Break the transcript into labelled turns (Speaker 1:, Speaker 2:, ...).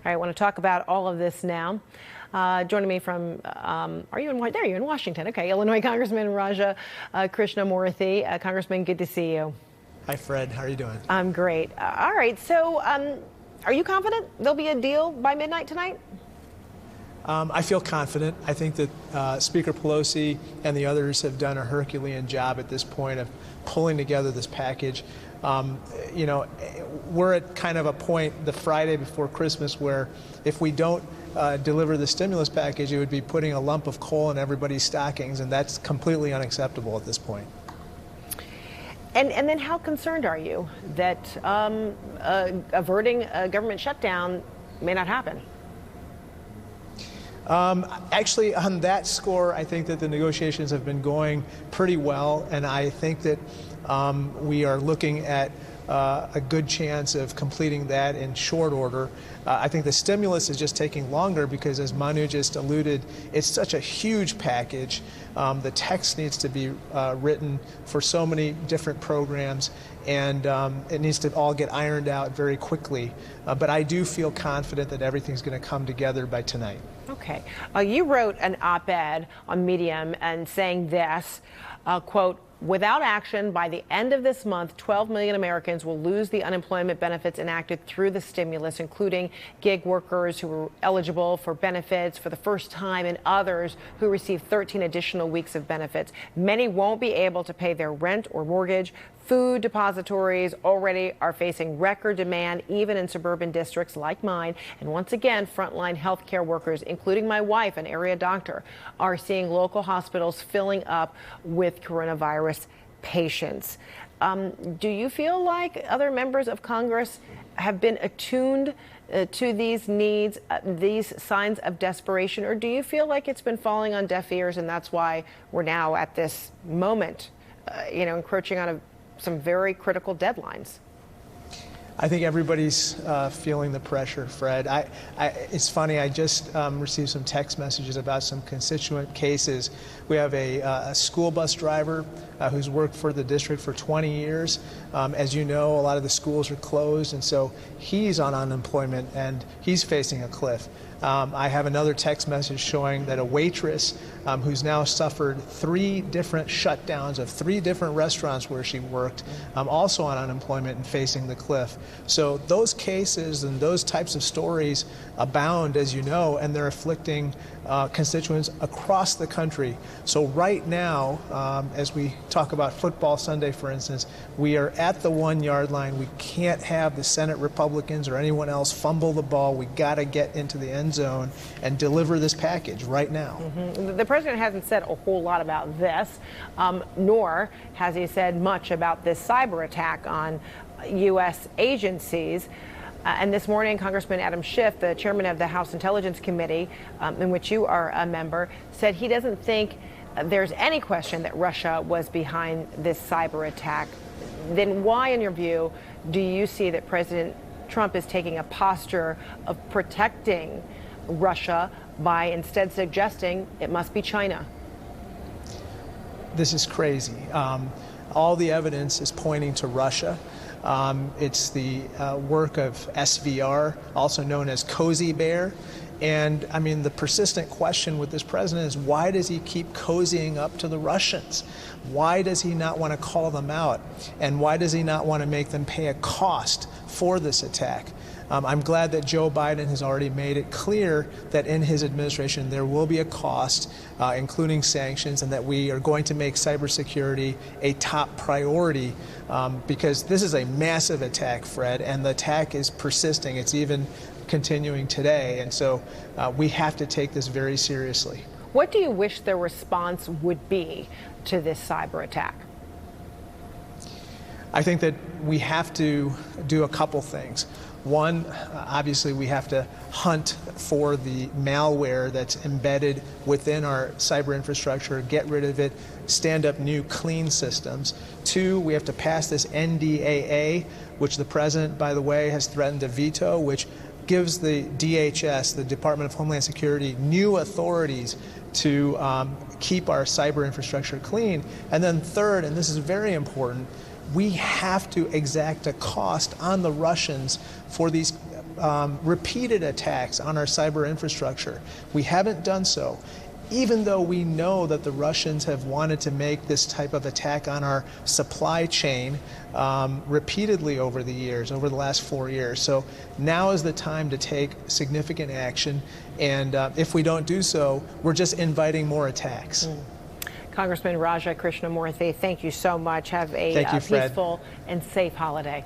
Speaker 1: right, I want to talk about all of this now. Joining me from, are you in Washington? Okay, Illinois Congressman Raja Krishnamoorthi. Congressman, good to see you.
Speaker 2: Hi, Fred. How are you doing?
Speaker 1: I'm great. All right, so are you confident there'll be a deal by midnight tonight?
Speaker 2: I feel confident. I think that Speaker Pelosi and the others have done a Herculean job at this point of pulling together this package. You know, we're at kind of a point the Friday before Christmas where if we don't deliver the stimulus package, it would be putting a lump of coal in everybody's stockings, and that's completely unacceptable at this point.
Speaker 1: And then how concerned are you that averting a government shutdown may not happen?
Speaker 2: Actually, on that score, I think that the negotiations have been going pretty well, and I think that we are looking at a good chance of completing that in short order. I think the stimulus is just taking longer because, as Manu just alluded, it's such a huge package. The text needs to be written for so many different programs, and it needs to all get ironed out very quickly. But I do feel confident that everything's going to come together by tonight.
Speaker 1: Okay. You wrote an op-ed on Medium and saying this, quote, "Without action by the end of this month, 12 million Americans will lose the unemployment benefits enacted through the stimulus, including gig workers who were eligible for benefits for the first time and others who receive 13 additional weeks of benefits. Many won't be able to pay their rent or mortgage. Food depositories already are facing record demand, even in suburban districts like mine. And once again, frontline healthcare workers, including my wife, an area doctor, are seeing local hospitals filling up with coronavirus patients." Do you feel like other members of Congress have been attuned to these needs, these signs of desperation, or do you feel like it's been falling on deaf ears and that's why we're now at this moment, encroaching on some very critical deadlines?
Speaker 2: I think everybody's feeling the pressure, Fred. It's funny, I just received some text messages about some constituent cases. We have a school bus driver who's worked for the district for 20 years. As you know, a lot of the schools are closed, and so he's on unemployment and he's facing a cliff. I have another text message showing that a waitress who's now suffered 3 different shutdowns of 3 different restaurants where she worked, also on unemployment and facing the cliff. So those cases and those types of stories abound, as you know, and they're afflicting constituents across the country. So right now, as we talk about football Sunday, for instance, we are at the 1-yard line. We can't have the Senate Republicans or anyone else fumble the ball. We got to get into the end zone and deliver this package right now.
Speaker 1: The president hasn't said a whole lot about this, nor has he said much about this cyber attack on U.S. agencies. And this morning, Congressman Adam Schiff, the chairman of the House Intelligence Committee, in which you are a member, said he doesn't think there's any question that Russia was behind this cyber attack. Then why, in your view, do you see that President Trump is taking a posture of protecting Russia by instead suggesting it must be China?
Speaker 2: This is crazy. All the evidence is pointing to Russia. It's the work of SVR, also known as Cozy Bear. And I mean, the persistent question with this president is, why does he keep cozying up to the Russians? Why does he not want to call them out? And why does he not want to make them pay a cost for this attack? I'm glad that Joe Biden has already made it clear that in his administration there will be a cost, including sanctions, and that we are going to make cybersecurity a top priority because this is a massive attack, Fred, and the attack is persisting. It's even continuing today, and so we have to take this very seriously.
Speaker 1: What do you wish the response would be to this cyber attack?
Speaker 2: I think that we have to do a couple things. One, obviously, we have to hunt for the malware that's embedded within our cyber infrastructure, get rid of it, stand up new clean systems. 2, we have to pass this NDAA, which the president, by the way, has threatened to veto, which gives the DHS, the Department of Homeland Security, new authorities to keep our cyber infrastructure clean. And then 3rd, and this is very important, we have to exact a cost on the Russians for these repeated attacks on our cyber infrastructure. We haven't done so, even though we know that the Russians have wanted to make this type of attack on our supply chain repeatedly over the years, over the last 4 years. So now is the time to take significant action, and if we don't do so, we're just inviting more attacks.
Speaker 1: Congressman Raja Krishnamoorthi, thank you so much. Have a
Speaker 2: Thank you, Fred.
Speaker 1: peaceful and safe holiday.